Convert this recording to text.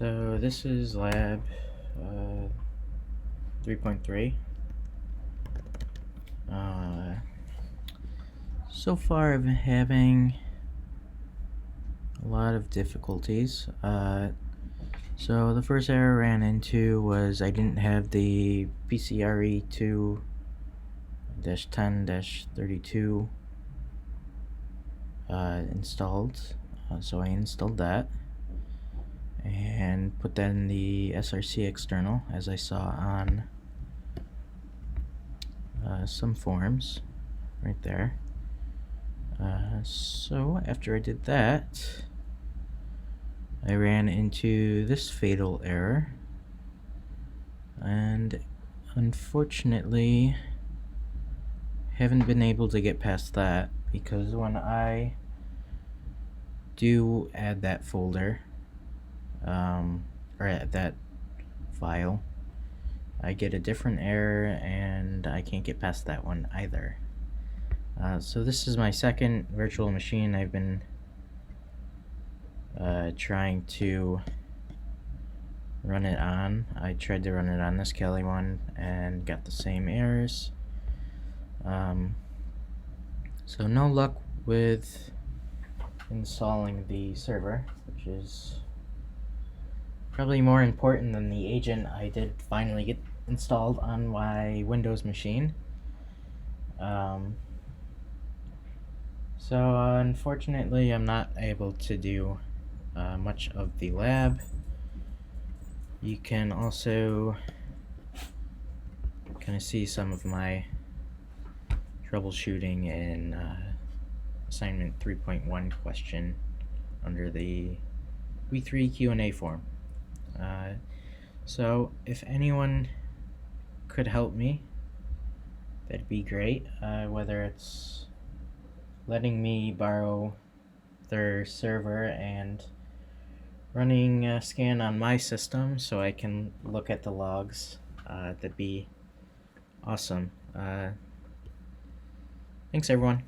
So this is lab 3.3. So far I've been having a lot of difficulties. So the first error I ran into was I didn't have the PCRE 2-10-32 installed. So I installed that and put that in the SRC external, as I saw on some forums right there. So after I did that, I ran into this fatal error, and unfortunately haven't been able to get past that, because when I do add that folder or add that file, I get a different error and I can't get past that one either. So this is my second virtual machine I've been trying to run it on. I tried to run it on this Kelly one and got the same errors. So no luck with installing the server, which is probably more important than the agent I did finally get installed on my Windows machine. So unfortunately I'm not able to do much of the lab. You can also kind of see some of my troubleshooting in assignment 3.1 question under the lab3 Q&A form. So if anyone could help me, that'd be great. Whether it's letting me borrow their server and running a scan on my system so I can look at the logs, that'd be awesome. Thanks everyone.